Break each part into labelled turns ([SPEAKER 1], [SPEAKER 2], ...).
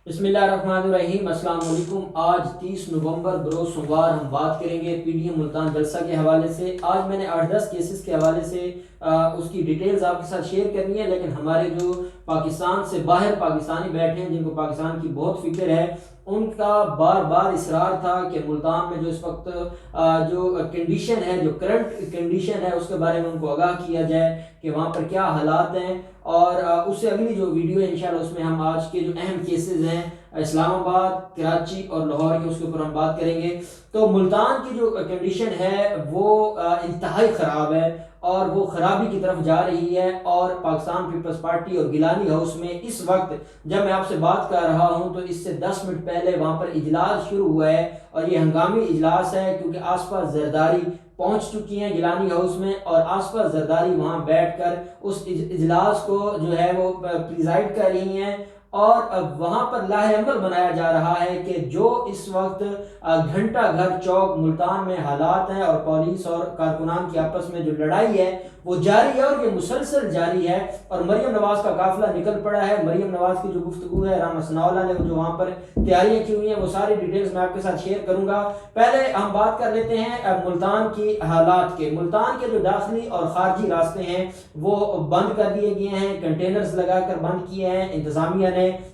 [SPEAKER 1] बिस्मिल्लाहिर्रहमानिर्रहीम। अस्सलाम वालेकुम। आज 30 नवंबर बरोज़ सोमवार हम बात करेंगे पीडीएम मुल्तान जलसा के हवाले से। आज मैंने 8-10 केसेस के हवाले से उसकी डिटेल्स आपके साथ शेयर करनी है, लेकिन हमारे जो पाकिस्तान से बाहर पाकिस्तानी बैठे हैं, जिनको पाकिस्तान की बहुत फिक्र है, उनका बार बार इसरार था कि मुल्तान में जो इस वक्त जो कंडीशन है, जो करंट कंडीशन है, उसके बारे में उनको आगाह किया जाए कि वहाँ पर क्या हालात हैं। और उससे अगली जो वीडियो है इंशाल्लाह उसमें हम आज के जो अहम केसेस हैं इस्लामाबाद, कराची और लाहौर के, उसके ऊपर हम बात करेंगे। तो मुल्तान की जो कंडीशन है वो इंतहाई ख़राब है और वो ख़राबी की तरफ जा रही है। और पाकिस्तान पीपल्स पार्टी और गिलानी हाउस में इस वक्त जब मैं आपसे बात कर रहा हूँ तो इससे 10 मिनट पहले वहाँ पर इजलास शुरू हुआ है और ये हंगामी इजलास है, क्योंकि आसपास जरदारी पहुंच चुकी हैं गिलानी हाउस में और आसपास जरदारी वहां बैठकर उस इजलास को जो है वो प्रिजाइड कर रही हैं। और अब वहां पर लाहे अमल बनाया जा रहा है कि जो इस वक्त घंटा घर चौक मुल्तान में हालात हैं और पुलिस और कारकुनान की आपस में जो लड़ाई है वो जारी है और ये मुसलसल जारी है। और मरियम नवाज का काफिला निकल पड़ा है। मरियम नवाज की जो गुफ्तगू है, राना सनाउल्लाह ने जो वहां पर तैयारियां की हुई हैं, वो सारी डिटेल्स मैं आपके साथ शेयर करूंगा। पहले हम बात कर लेते हैं मुल्तान की हालात के। मुल्तान के जो दाखिली और खारजी रास्ते हैं वो बंद कर दिए गए हैं, कंटेनर्स लगाकर बंद किए हैं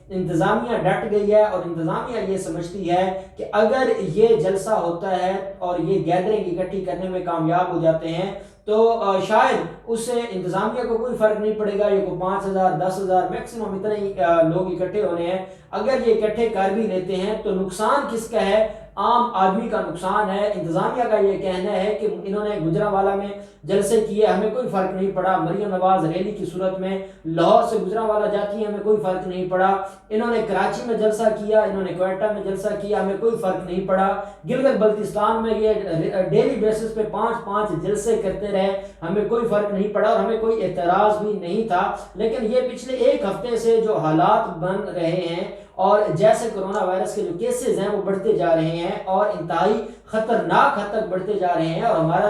[SPEAKER 1] इंतजामिया डट गई है और इंतजामिया ये समझती है कि अगर ये जलसा होता है और ये गैदरिंग इकट्ठी करने में कामयाब हो जाते हैं तो शायद उससे इंतजामिया को कोई फर्क नहीं पड़ेगा। ये को 5,000 10,000 मैक्सिमम इतने ही लोग इकट्ठे होने हैं। अगर ये इकट्ठे कर भी लेते हैं तो नुकसान किसका है? आम आदमी का नुकसान है। इंतजामिया का ये कहना है कि इन्होंने गुजरांवाला में जलसे किए, हमें कोई फर्क नहीं पड़ा। मरियम नवाज रैली की सूरत में लाहौर से गुजरांवाला जाती है, हमें कोई फर्क नहीं पड़ा। इन्होंने कराची में जलसा किया, इन्होंने क्वेटा में जलसा किया, हमें कोई फर्क नहीं पड़ा। गिलगित बल्तिस्तान में ये डेली बेसिस पे 5-5 जलसे करते रहे, हमें कोई फर्क नहीं पड़ा और हमें कोई एतराज भी नहीं था। लेकिन ये पिछले एक हफ्ते से जो हालात बन रहे हैं और जैसे कोरोना वायरस के जो केसेस हैं वो बढ़ते जा रहे हैं और इंतहाई खतरनाक हद तक बढ़ते जा रहे हैं। और हमारा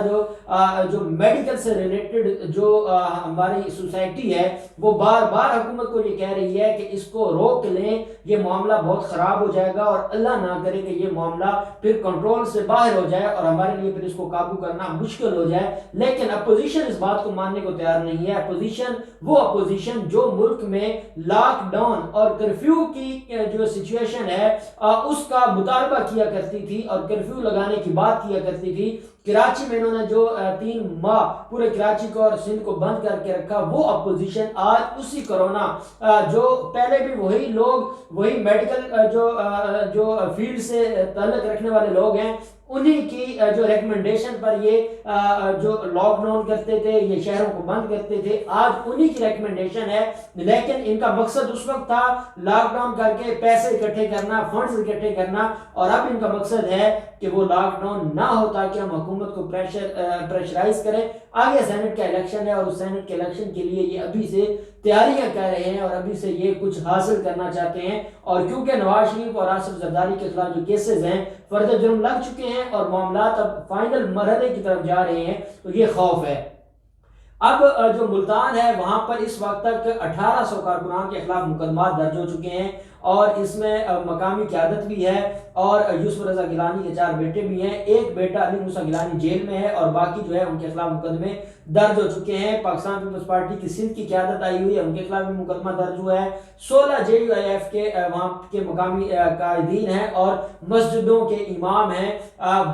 [SPEAKER 1] जो मेडिकल से रिलेटेड जो हमारी सोसाइटी है वो बार बार हुकूमत को ये कह रही है कि इसको रोक लें, ये मामला बहुत ख़राब हो जाएगा और अल्लाह ना करे कि ये मामला फिर कंट्रोल से बाहर हो जाए और हमारे लिए फिर इसको काबू करना मुश्किल हो जाए। लेकिन अपोजिशन इस बात को मानने को तैयार नहीं है। अपोजिशन जो मुल्क में लॉकडाउन और कर्फ्यू की जो सिचुएशन है उसका मुतालबा किया करती थी और कर्फ्यू लगाने की बात किया करती थी। कराची में इन्होंने जो 3 माह पूरे कराची को और सिंध को बंद करके रखा, वो अपोजिशन आज उसी कोरोना जो पहले भी वही लोग, वही मेडिकल जो फील्ड से ताल्लुक रखने वाले लोग हैं, उन्हीं की जो रिकमेंडेशन पर ये जो लॉकडाउन करते थे, ये शहरों को बंद करते थे, आज उन्हीं की रिकमेंडेशन है। लेकिन इनका मकसद उस वक्त था लॉकडाउन करके पैसे इकट्ठे करना, फंड्स इकट्ठे करना, और अब इनका मकसद है कि वो लॉकडाउन ना हो ताकि हम हुकूमत को प्रेशराइज करें। आगे सेनेट का इलेक्शन है और उस सेनेट के इलेक्शन के लिए ये अभी से तैयारियां कर रहे हैं और अभी से ये कुछ हासिल करना चाहते हैं। और क्योंकि नवाज शरीफ और आसिफ जरदारी के खिलाफ जो केसेस हैं फर्द जुर्म लग चुके हैं और मामला अब फाइनल मरहले की तरफ जा रहे हैं, तो ये खौफ है। अब जो मुल्तान है वहां पर इस वक्त तक 1800 कारकुनान के खिलाफ मुकदमा दर्ज हो चुके हैं और इसमें मकामी क़यादत भी है और यूसुफ रजा गिलानी के 4 बेटे भी हैं। एक बेटा अली मूसा गिलानी जेल में है और बाकी जो है उनके खिलाफ मुकदमे दर्ज हो चुके हैं। पाकिस्तान पीपल्स पार्टी की सिंध की क़यादत आई हुई है, उनके खिलाफ भी मुकदमा दर्ज हुआ है। 16 JUIF के वहाँ के मकामी कायदीन हैं और मस्जिदों के इमाम हैं,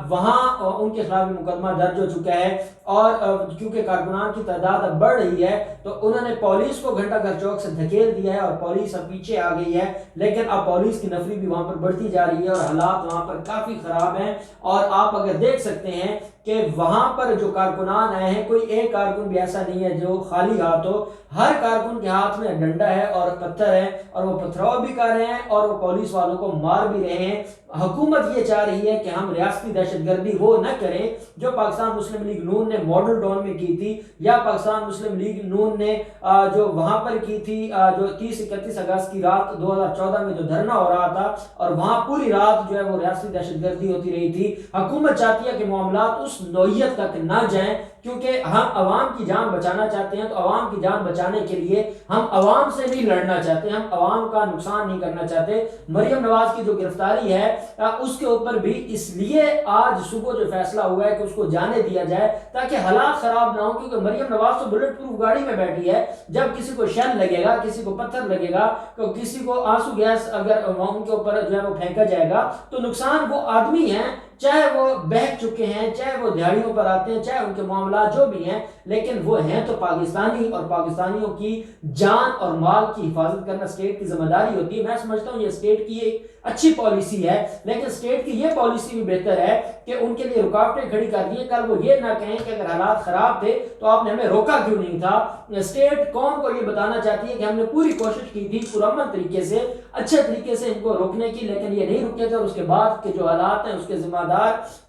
[SPEAKER 1] वहाँ उनके खिलाफ भी मुकदमा दर्ज हो चुका है। और क्योंकि कारकुनान की तादाद अब बढ़ रही है तो उन्होंने पुलिस को घंटा घर चौक से धकेल दिया है और पुलिस अब पीछे आ गई है। लेकिन अब पुलिस की नफरी भी वहां पर बढ़ती जा रही है और हालात वहां पर काफी खराब हैं। और आप अगर देख सकते हैं कि वहां पर जो कारकुनान आए हैं, कोई एक कारकुन भी ऐसा नहीं है जो खाली हाथ हो। हर कारकुन के हाथ में डंडा है और पत्थर है और वो पथराव भी कर रहे हैं और वो पुलिस वालों को मार भी रहे हैं। हुकूमत ये चाह रही है कि हम रियासती दहशतगर्दी वो न करें जो पाकिस्तान मुस्लिम लीग नून ने मॉडल टाउन में की थी या पाकिस्तान मुस्लिम लीग नून ने जो वहां पर की थी, जो 30-31 अगस्त की रात 2014 में जो धरना हो रहा था और वहां पूरी रात जो है वो रियासती दहशतगर्दी होती रही थी। हुकूमत चाहती है कि मामला उस नौयत तक ना जाएं क्योंकि हम अवाम की जान बचाना चाहते हैं, तो अवाम की जान बचाने के लिए हम अवाम से भी लड़ना चाहते हैं, हम अवाम का नुकसान नहीं करना चाहते। मरियम नवाज की जो गिरफ्तारी है उसके ऊपर भी इसलिए आज सुबह जो फैसला हुआ है कि उसको जाने दिया जाए ताकि हालात खराब ना हो, क्योंकि मरियम नवाज तो बुलेट प्रूफ गाड़ी में बैठी है। जब किसी को शेल लगेगा, किसी को पत्थर लगेगा, तो किसी को आंसू गैस अगर उनके ऊपर जो है वो फेंका जाएगा तो नुकसान वो आदमी है, चाहे वो बह चुके हैं, चाहे वो दिहाड़ियों पर आते हैं, चाहे उनके मामला जो भी हैं, लेकिन वो हैं तो पाकिस्तानी, और पाकिस्तानियों की जान और माल की हिफाजत करना स्टेट की जिम्मेदारी होती है। मैं समझता हूँ ये स्टेट की एक अच्छी पॉलिसी है, लेकिन स्टेट की ये पॉलिसी भी बेहतर है कि उनके लिए रुकावटें खड़ी कर दी। कल वो ये ना कहें कि अगर हालात खराब थे तो आपने हमें रोका क्यों नहीं था। स्टेट कौम को ये बताना चाहती है कि हमने पूरी कोशिश की थी पुरअमन तरीके से, अच्छे तरीके से इनको रोकने की, लेकिन ये नहीं रुके थे। और उसके बाद के जो हालात हैं उसके जिम्मेदार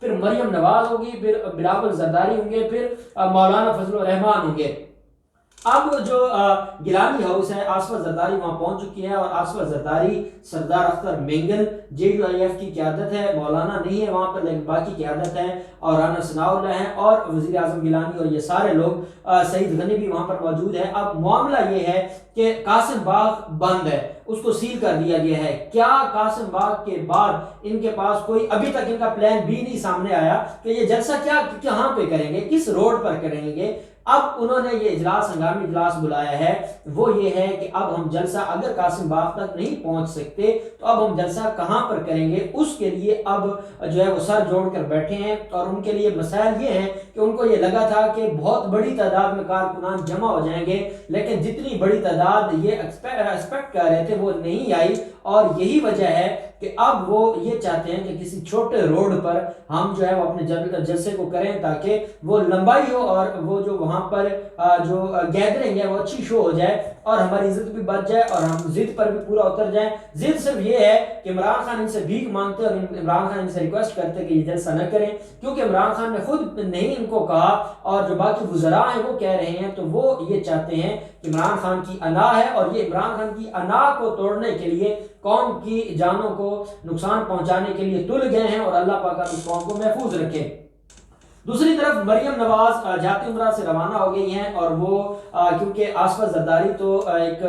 [SPEAKER 1] फिर मरियम नवाज होगी, फिर बिलावल जरदारी होंगे, फिर मौलाना फजल रहमान होंगे। अब जो गिलानी हाउस है, आसफा जरदारी वहां पहुंच चुकी है, और आसफा जरदारी, सरदार अख्तर मेंगल, JUIF की क़यादत है, मौलाना नहीं है वहां पर लेकिन बाकी क़यादत है, और राना सनाउल्लाह है, और वज़ीर आज़म गिलानी, और ये सारे लोग, सईद गनी भी वहां पर मौजूद है। अब मामला ये है कि कासिम बाग बंद है, उसको सील कर दिया गया है। क्या कासिम बाग के बाद इनके पास कोई, अभी तक इनका प्लान भी नहीं सामने आया कि ये जलसा क्या कहां पे करेंगे, किस रोड पर करेंगे। अब उन्होंने ये इजलास, हंगामी इजलास बुलाया है, वो ये है कि अब हम जलसा, अगर कासिम बाग तक नहीं पहुंच सकते तो अब हम जलसा कहां पर करेंगे। उसके लिए अब जो है वो सर जोड़कर बैठे हैं, और उनके लिए मसाइल ये है कि उनको ये लगा था कि बहुत बड़ी तादाद में कारकुनान जमा हो जाएंगे, लेकिन जितनी बड़ी तादाद ये एक्सपेक्ट कर रहे थे वो नहीं आई, और यही वजह है कि अब वो ये चाहते हैं कि किसी छोटे रोड पर हम जो है वो अपने जलसे को करें ताकि वो लंबाई हो, और वो जो वहां पर जो गैदरिंग है वो अच्छी शो हो जाए, और हमारी इज्जत भी बच जाए, और हम जिद पर भी पूरा उतर जाए। जिद सिर्फ ये है कि इमरान खान इनसे भीख मांगते, और इमरान खान इनसे रिक्वेस्ट करते कि ये जलसा न करें, क्योंकि इमरान खान ने खुद नहीं इनको कहा, और जो बाकी वुज़रा हैं वो कह रहे हैं, तो वो ये चाहते हैं कि इमरान खान की अना है, और ये इमरान खान की अना को तोड़ने के लिए, कौम की जानों को नुकसान पहुंचाने के लिए तुल गए हैं, और अल्लाह पाक उस कौम को महफूज रखे। दूसरी तरफ मरियम नवाज जाती उम्रा से रवाना हो गई हैं, और वो क्योंकि आसफा जरदारी तो एक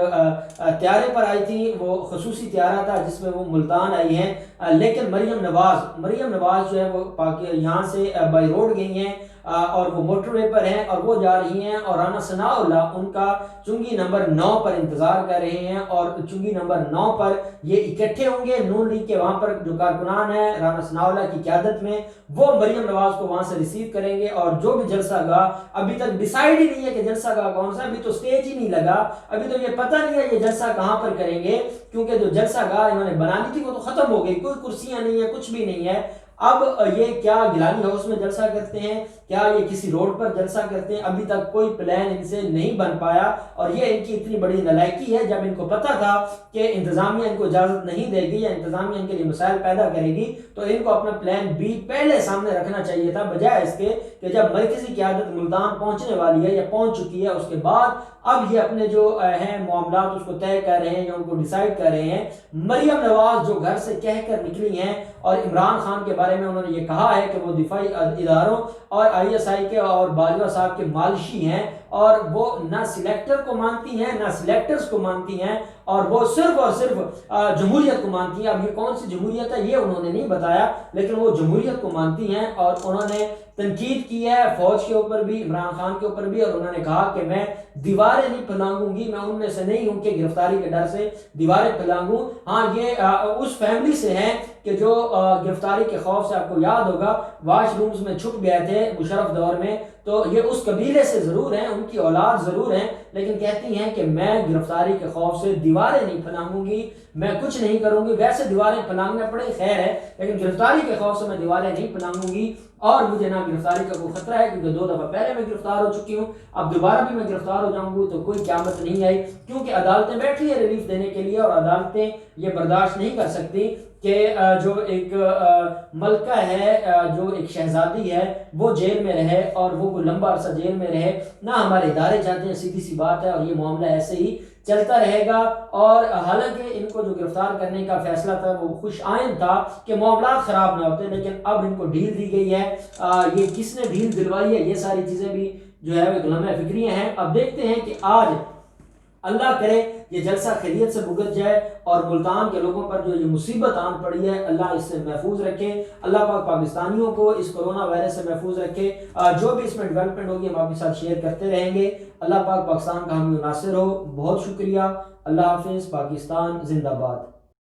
[SPEAKER 1] त्यारे पर आई थी, वो खसूसी त्यारा था जिसमें वो मुल्तान आई हैं, लेकिन मरियम नवाज जो है वो यहाँ से बाई रोड गई हैं, और वो मोटरवे पर हैं, और वो जा रही हैं, और राना सनाउल्लाह उनका चुंगी नंबर 9 पर इंतजार कर रहे हैं, और चुंगी नंबर 9 पर ये इकट्ठे होंगे। नून लीग के वहां पर जो कारकुनान है राना सनाउल्लाह की क़यादत में, वो मरियम नवाज को वहां से रिसीव करेंगे, और जो भी जलसा गाह, अभी तक डिसाइड ही नहीं है कि जलसा गाह कौन सा, अभी तो स्टेज ही नहीं लगा, अभी तो ये पता नहीं है ये जलसा कहां पर करेंगे, क्योंकि जो जलसा गाह इन्होंने बनानी थी वो तो खत्म हो गई, कोई कुर्सियां नहीं है, कुछ भी नहीं है। अब ये क्या गिलानी हाउस में जलसा करते हैं, क्या ये किसी रोड पर जलसा करते हैं, अभी तक कोई प्लान इनसे नहीं बन पाया, और ये इनकी इतनी बड़ी नालायकी है। जब इनको पता था कि इंतजामिया इनको इजाजत नहीं देगी या इंतजामिया इनके लिए मसाइल पैदा करेगी, तो इनको अपना प्लान बी पहले सामने रखना चाहिए था, बजाय इसके कि जब मरकजी क़यादत मुल्तान पहुंचने वाली है या पहुंच चुकी है, उसके बाद अब ये अपने जो है मामला उसको तय कर रहे हैं या उनको डिसाइड कर रहे हैं। मरियम नवाज जो घर से कहकर निकली हैं, और इमरान खान के बारे में उन्होंने ये कहा है कि वो दिफाई इदारों और ISI के और बाजवा साहब के मालिशी हैं, और वो ना सिलेक्टर को मानती हैं ना सिलेक्टर्स को मानती हैं, और वो सिर्फ और सिर्फ जमहूरियत को मानती हैं। अब ये कौन सी जमहूरियत है ये उन्होंने नहीं बताया, लेकिन वो जमहूरियत को मानती हैं, और उन्होंने तनकीद की है फौज के ऊपर भी, इमरान खान के ऊपर भी, और उन्होंने कहा कि मैं दीवारें नहीं फैलाऊंगी, मैं उनमें से नहीं हूं कि गिरफ्तारी के डर से दीवारें फैलाऊं। हाँ, ये उस फैमिली से हैं कि जो गिरफ्तारी के खौफ से, आपको याद होगा वाशरूम्स में छुप गए थे मुशर्रफ दौर में, तो ये उस कबीले से जरूर हैं, उनकी औलाद जरूर हैं, लेकिन कहती हैं कि मैं गिरफ्तारी के खौफ से दीवारें नहीं फैलाऊंगी, मैं कुछ नहीं करूंगी। वैसे दीवारें फैलाना पड़े खैर है, लेकिन गिरफ्तारी के खौफ से मैं दीवारें नहीं फैलाऊंगी, और मुझे ना गिरफ्तारी का कोई खतरा है, क्योंकि 2 दफा पहले मैं गिरफ्तार हो चुकी हूँ, अब दोबारा भी मैं गिरफ्तार हो जाऊंगी तो कोई क़यामत नहीं आई, क्योंकि अदालतें बैठी है रिलीफ देने के लिए, और अदालतें ये बर्दाश्त नहीं कर सकती कि जो एक मलका है, जो एक शहजादी है, वो जेल में रहे, और वो कोई लंबा अरसा जेल में रहे ना। हमारे इदारे चाहते हैं, सीधी सी बात है, और ये मामला ऐसे ही चलता रहेगा। और हालांकि इनको जो गिरफ्तार करने का फैसला था वो खुश आइन था कि मामला ख़राब ना होते, लेकिन अब इनको ढील दी गई है। ये किसने ढील दिलवाई है, ये सारी चीज़ें भी जो है वो लम्हा फिक्रियाँ हैं। अब देखते हैं कि आज अल्लाह करे ये जलसा खैरियत से भुगत जाए और मुल्तान के लोगों पर जो ये मुसीबत आन पड़ी है अल्लाह इससे महफूज रखे। अल्लाह पाक पाकिस्तानियों को इस कोरोना वायरस से महफूज रखे। जो भी इसमें डेवलपमेंट होगी हम आपके साथ शेयर करते रहेंगे। अल्लाह पाक पाकिस्तान का हामी नासिर हो। बहुत शुक्रिया। अल्लाह हाफिज़। पाकिस्तान जिंदाबाद।